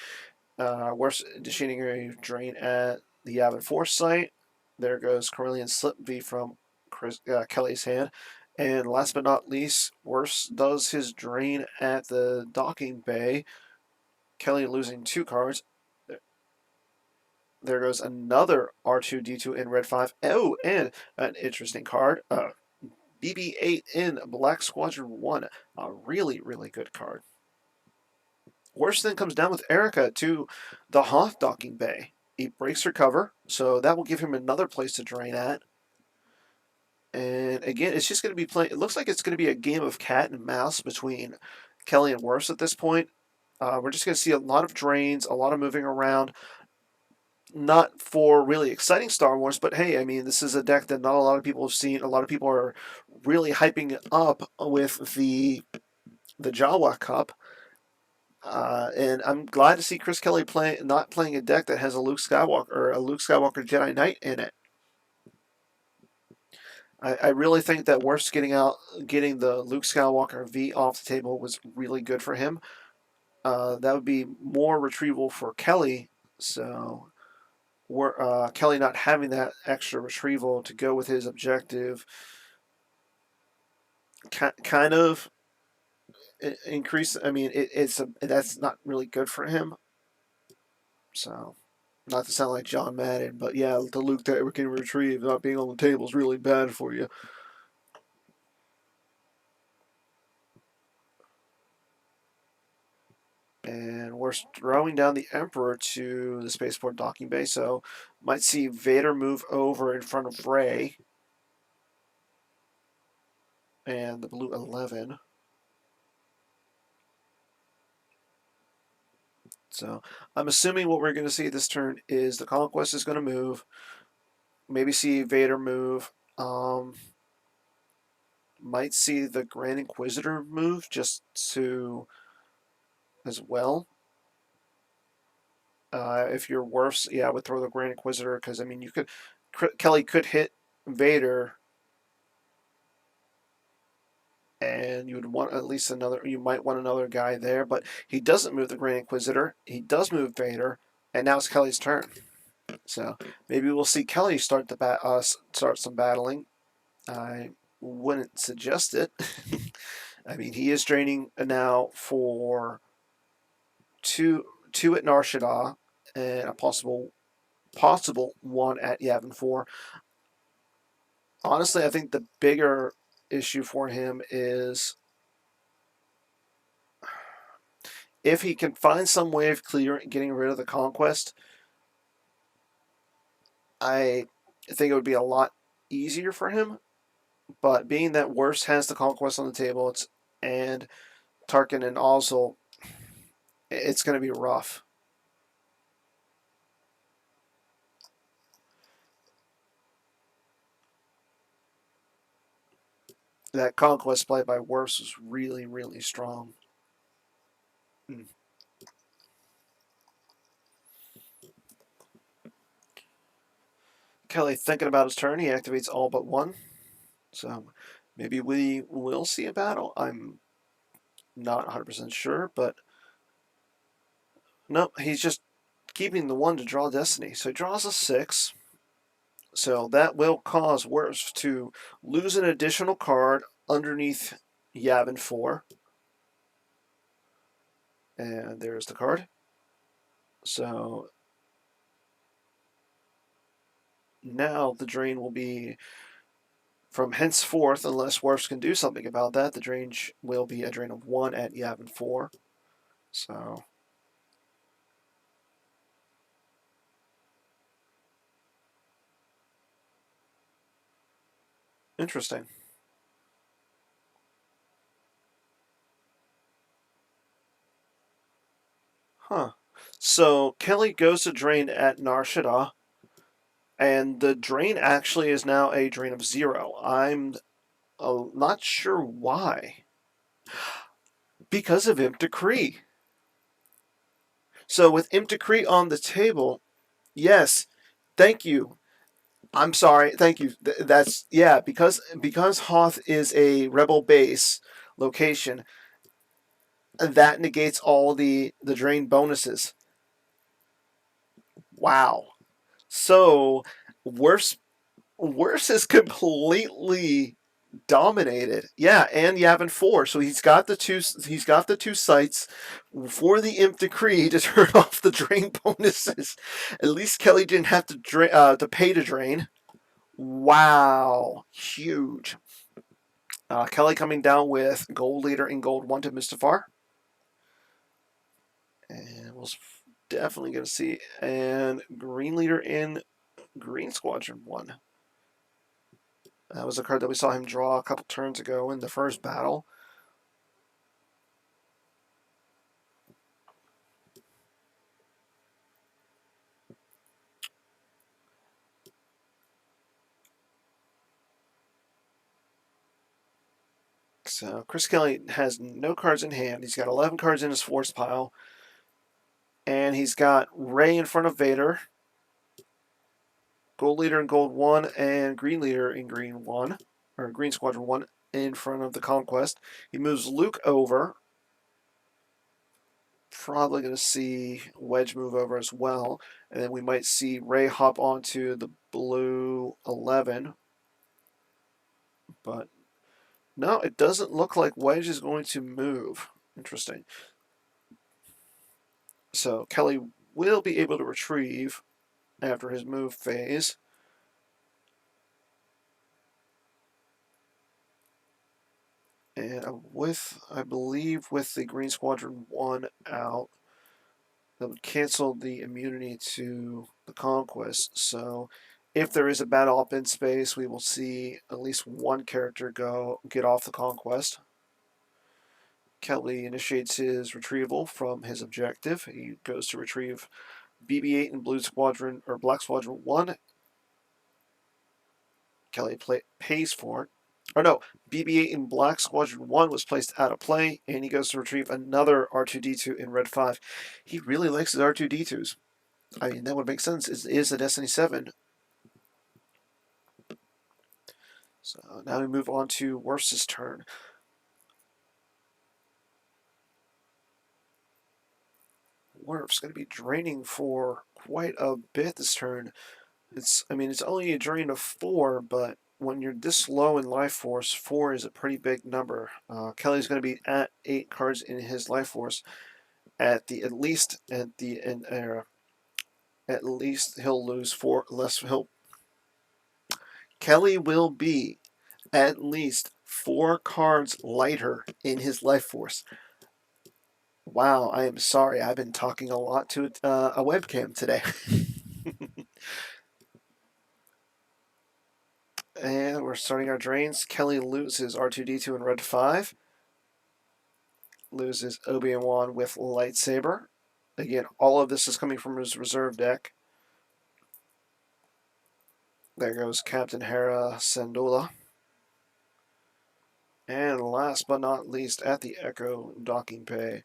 Wirfs initiating a drain at the Yavin 4 site. There goes Corellian Slip V from Kelly's hand. And last but not least, Wirfs does his drain at the docking bay. Kelly losing 2 cards. there goes another R2D2 in red 5. Oh, and an interesting card. BB-8 in Black Squadron 1. A really, really good card. Wirfs then comes down with Erica to the Hoth docking bay. He breaks her cover, so that will give him another place to drain at. And again, it's just going to be playing. It looks like it's going to be a game of cat and mouse between Kelly and Wirfs at this point. We're just going to see a lot of drains, a lot of moving around. Not for really exciting Star Wars, but hey, I mean, this is a deck that not a lot of people have seen. A lot of people are really hyping it up with the Jawa Cup. And I'm glad to see ChrisKelly not playing a deck that has a Luke Skywalker Jedi Knight in it. I really think that Wirfs getting the Luke Skywalker V off the table was really good for him. That would be more retrieval for Kelly. So Kelly not having that extra retrieval to go with his objective kind of increase. I mean, that's not really good for him. So, not to sound like John Madden, but yeah, the Luke that we can retrieve not being on the table is really bad for you. And we're throwing down the Emperor to the spaceport docking bay, so might see Vader move over in front of Rey and the blue 11. So I'm assuming what we're going to see this turn is the Conquest is going to move. Maybe see Vader move. Might see the Grand Inquisitor move just to as well. If you're Wirfs, yeah, I would throw the Grand Inquisitor because I mean Kelly could hit Vader, and you would want at least another. You might want another guy there, but he doesn't move the Grand Inquisitor. He does move Vader, and now it's Kelly's turn. So maybe we'll see Kelly start start some battling. I wouldn't suggest it. I mean, he is draining now for two at Nar Shaddaa and a possible one at Yavin 4. Honestly, I think the bigger issue for him is if he can find some way of getting rid of the Conquest. I think it would be a lot easier for him. But being that Wirfs has the Conquest on the table, and Tarkin and Ozzel, it's going to be rough. That Conquest play by Wirfs was really, really strong. Kelly thinking about his turn, he activates all but one. So maybe we will see a battle. I'm not 100% sure, but no, he's just keeping the one to draw Destiny. So he draws a 6. So that will cause Wirfs to lose an additional card underneath Yavin 4. And there's the card. So now the drain will be from henceforth, unless Wirfs can do something about that, the drain will be a drain of 1 at Yavin 4. So interesting. Huh. So Kelly goes to drain at Nar Shaddaa, and the drain actually is now a drain of 0. I'm not sure why. Because of Imp Decree. So with Imp Decree on the table, yes, thank you. I'm sorry, thank you. That's yeah, because Hoth is a rebel base location, that negates all the drain bonuses. Wow. So Wirfs is completely dominated. Yeah, and Yavin 4. So he's got the two. He's got the two sites for the Imp Decree to turn off the drain bonuses. At least Kelly didn't have to pay to drain. Wow, huge. Kelly coming down with Gold Leader in Gold 1 to Mustafar. And we'll definitely going to see. And Green Leader in Green Squadron 1. That was a card that we saw him draw a couple turns ago in the first battle. So ChrisKelly has no cards in hand. He's got 11 cards in his force pile. And he's got Rey in front of Vader. Gold Leader in Gold 1 and Green Leader in Green 1. Or Green Squadron 1 in front of the Conquest. He moves Luke over. Probably going to see Wedge move over as well. And then we might see Rey hop onto the blue 11. But no, it doesn't look like Wedge is going to move. Interesting. So Kelly will be able to retrieve after his move phase. And I believe with the Green Squadron 1 out, that would cancel the immunity to the Conquest. So if there is a battle up in space, we will see at least one character get off the Conquest. Kelly initiates his retrieval from his objective. He goes to retrieve BB-8 in Blue Squadron or Black Squadron 1. Kelly pays for it. Or no, BB-8 in Black Squadron 1 was placed out of play, and he goes to retrieve another R2-D2 in Red 5. He really likes his R2-D2s. I mean, that would make sense. It is a Destiny 7. So now we move on to Wirfs' turn. Wirfs going to be draining for quite a bit this turn. It's only a drain of 4, but when you're this low in life force, 4 is a pretty big number. Kelly's going to be at 8 cards in his life force. At least he'll lose 4 less. Kelly will be at least 4 cards lighter in his life force. Wow, I am sorry. I've been talking a lot to a webcam today. And we're starting our drains. Kelly loses R2-D2 in Red 5. Loses Obi-Wan with Lightsaber. Again, all of this is coming from his reserve deck. There goes Captain Hera Syndulla. And last but not least, at the Echo docking bay,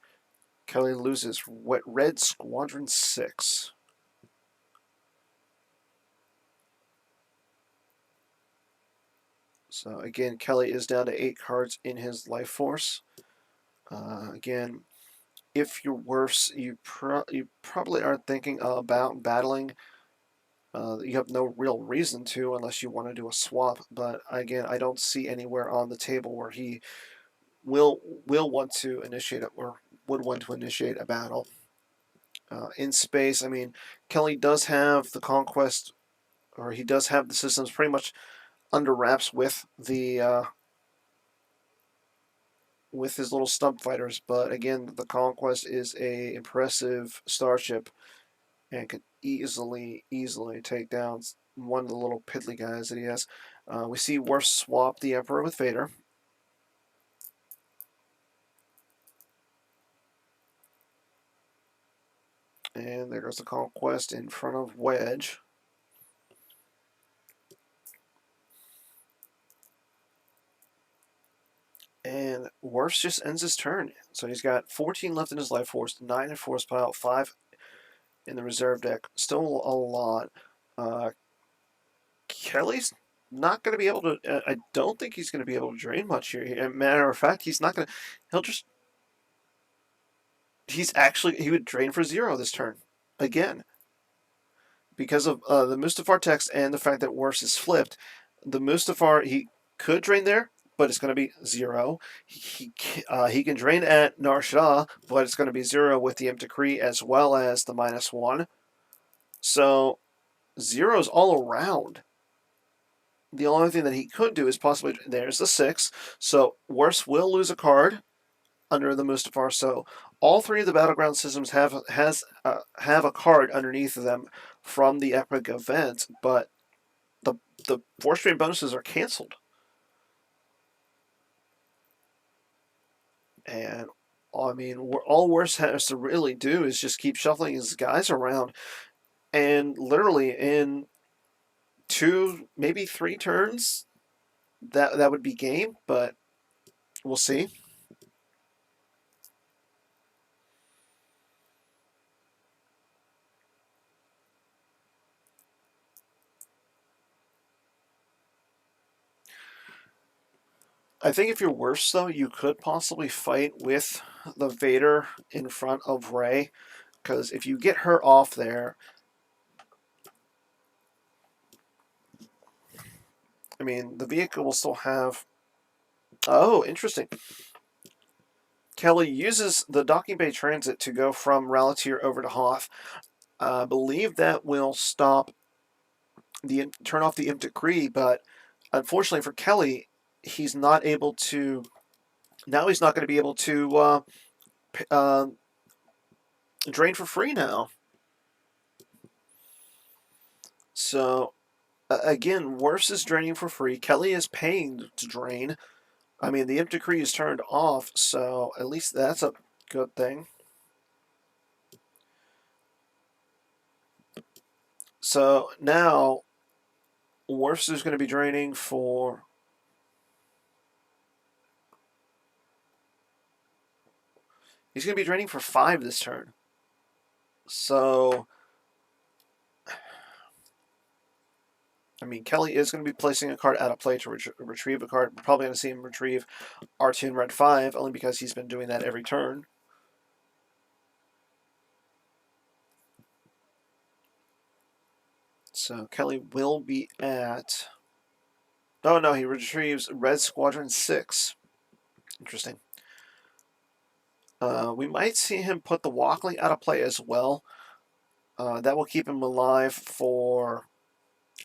Kelly loses Red Squadron 6. So again, Kelly is down to 8 cards in his life force. Again, if you're Wirfs, you probably aren't thinking about battling. You have no real reason to unless you want to do a swap. But again, I don't see anywhere on the table where he will want to initiate it or would want to initiate a battle. In space, I mean, Kelly does have the Conquest, or he does have the systems pretty much under wraps with with his little stump fighters. But again, the Conquest is a impressive starship and could easily take down one of the little piddly guys that he has. We see Worf swap the Emperor with Vader. And there goes the Conquest in front of Wedge. And Wirfs just ends his turn. So he's got 14 left in his life force, 9 in force pile, 5 in the reserve deck. Still a lot. Kelly's not going to be able to. I don't think he's going to be able to drain much here. As a matter of fact, he's not going to. He'll just. He would drain for 0 this turn. Again. Because of the Mustafar text and the fact that Wirfs is flipped. The Mustafar, he could drain there, but it's going to be 0. He can drain at Nar Shaddaa, but it's going to be 0 with the Imp Decree as well as the -1. So zeros all around. The only thing that he could do is possibly, there's the 6. So Wirfs will lose a card under the Mustafar. So all three of the battleground systems have a card underneath of them from the epic event, but the force drain bonuses are canceled. And I mean, all Wirfs has to really do is just keep shuffling his guys around, and literally in 2, maybe 3 turns, that would be game. But we'll see. I think if you're Wirfs, though, you could possibly fight with the Vader in front of Rey, because if you get her off there, I mean, the vehicle will still have... Oh, interesting. Kelly uses the docking bay transit to go from Ralatier over to Hoth. I believe that will stop turn off the Imp Decree, but unfortunately for Kelly, he's not able to... Now he's not going to be able to drain for free now. So, again, Wirfs is draining for free. Kelly is paying to drain. I mean, the Imp Decree is turned off, so at least that's a good thing. So now, Wirfs is going to be draining for... He's going to be draining for 5 this turn. So, I mean, Kelly is going to be placing a card out of play to retrieve a card. We're probably going to see him retrieve R2 and Red 5, only because he's been doing that every turn. So Kelly will be at... Oh no, he retrieves Red Squadron 6. Interesting. We might see him put the Walkling out of play as well. That will keep him alive for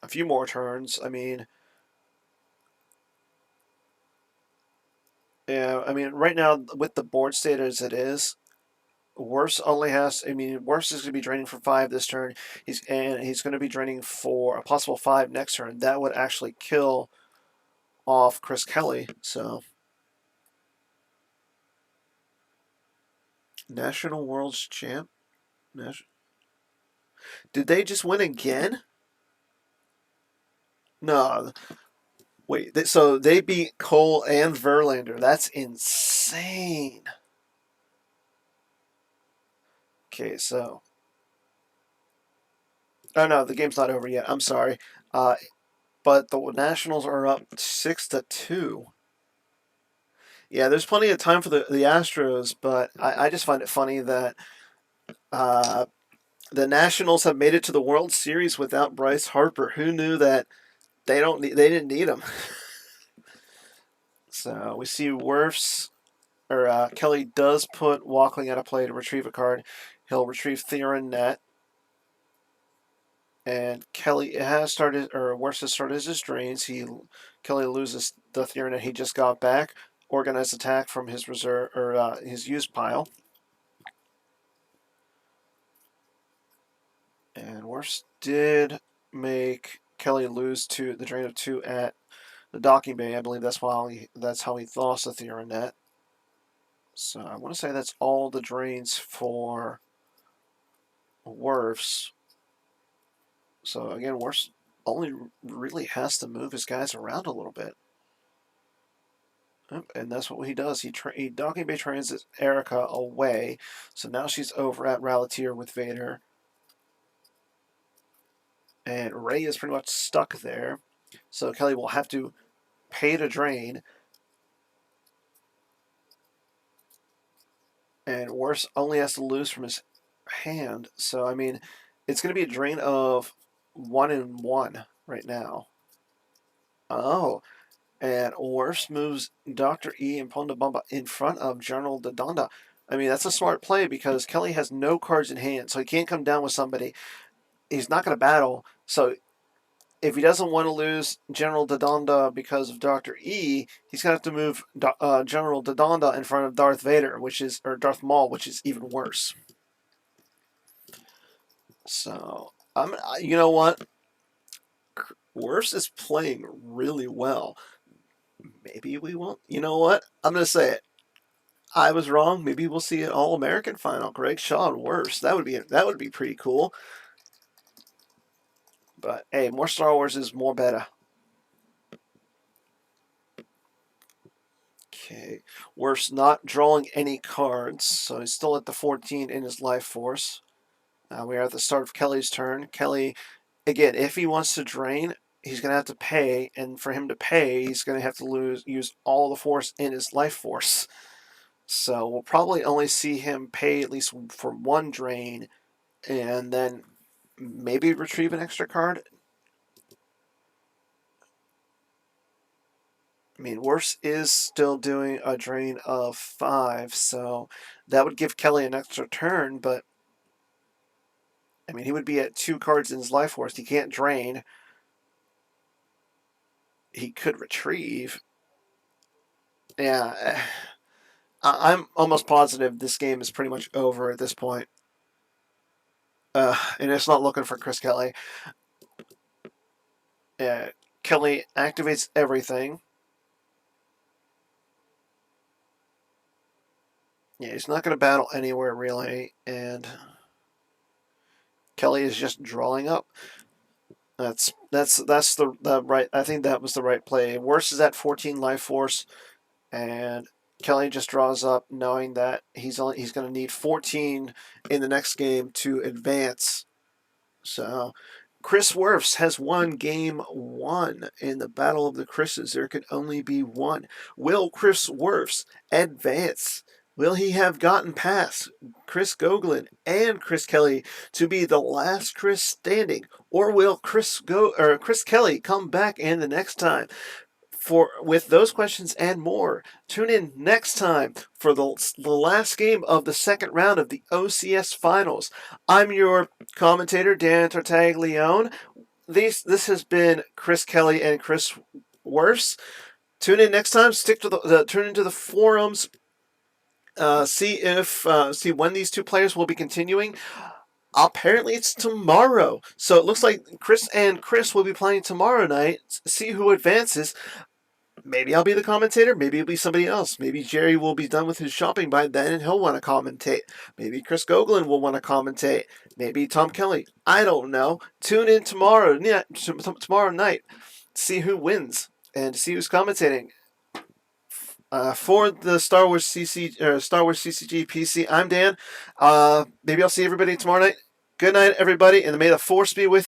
a few more turns. I mean... Yeah, I mean, right now, with the board state as it is, Wirfs only has... I mean, Wirfs is going to be draining for 5 this turn. He's going to be draining for a possible 5 next turn. That would actually kill off ChrisKelly. So, National Worlds Champ? Did they just win again? No. Wait, so they beat Cole and Verlander. That's insane. Okay, so... Oh, no, the game's not over yet. I'm sorry. But the Nationals are up 6-2. Yeah, there's plenty of time for the Astros, but I just find it funny that the Nationals have made it to the World Series without Bryce Harper. Who knew that they didn't need him? So we see Wirfs, or Kelly does put Walkling out of play to retrieve a card. He'll retrieve Theron Net. And Kelly has started, or Wirfs has started his drains. Kelly loses the Theron Net he just got back. Organized attack from his reserve, or his used pile. And Wirfs did make Kelly lose to the drain of 2 at the docking bay. I believe that's how he lost the Theron Net. So I want to say that's all the drains for Wirfs. So again, Wirfs only really has to move his guys around a little bit. And that's what he does. He docking bay transits Erica away. So now she's over at Ralatier with Vader. And Rey is pretty much stuck there. So Kelly will have to pay to drain. And Wirfs only has to lose from his hand. So, I mean, it's going to be a drain of 1 and 1 right now. Oh, And Wirfs moves Dr. E and Ponda Bamba in front of General Dodonda. I mean, that's a smart play because Kelly has no cards in hand, so he can't come down with somebody. He's not going to battle. So if he doesn't want to lose General Dodonda because of Dr. E, he's going to have to move General Dodonda in front of Darth Vader, or Darth Maul, which is even worse. So, you know what? Wirfs is playing really well. Maybe we won't. You know what? I'm going to say it. I was wrong. Maybe we'll see an All-American final. Greg Shaw and Wirfs. That would be pretty cool. But hey, more Star Wars is more better. Okay. Wirfs not drawing any cards, so he's still at the 14 in his life force. We are at the start of Kelly's turn. Kelly, again, if he wants to drain, he's going to have to pay, and for him to pay, he's going to have to use all the force in his life force. So we'll probably only see him pay at least for one drain, and then maybe retrieve an extra card. I mean, Wirfs is still doing a drain of 5, so that would give Kelly an extra turn, but I mean, he would be at 2 cards in his life force. He can't drain. He could retrieve. Yeah, I'm almost positive this game is pretty much over at this point. And it's not looking for ChrisKelly. Kelly activates everything. Yeah, he's not going to battle anywhere really, and Kelly is just drawing up. That's the right. I think that was the right play. Wirfs is at 14 life force, and Kelly just draws up, knowing that he's going to need 14 in the next game to advance. So, Chris Wirfs has won game 1 in the Battle of the Chris's. There could only be one. Will Chris Wirfs advance? Will he have gotten past Chris Goglin and ChrisKelly to be the last Chris standing, or will ChrisKelly come back in the next time? With those questions and more, tune in next time for the last game of the second round of the OCS Finals. I'm your commentator, Dan Tartaglione. This has been ChrisKelly and Chris Wirfs. Tune in next time. Stick to tune into the forums. See when these two players will be continuing. Apparently it's tomorrow, so it looks like Chris and Chris will be playing tomorrow night. See who advances. Maybe I'll be the commentator. Maybe it'll be somebody else. Maybe Jerry will be done with his shopping by then and he'll want to commentate. Maybe Chris Goglin will want to commentate. Maybe Tom Kelly. I don't know. Tune in tomorrow night. See who wins and see who's commentating. For the Star Wars CCG PC, I'm Dan. Maybe I'll see everybody tomorrow night. Good night, everybody, and may the Force be with you.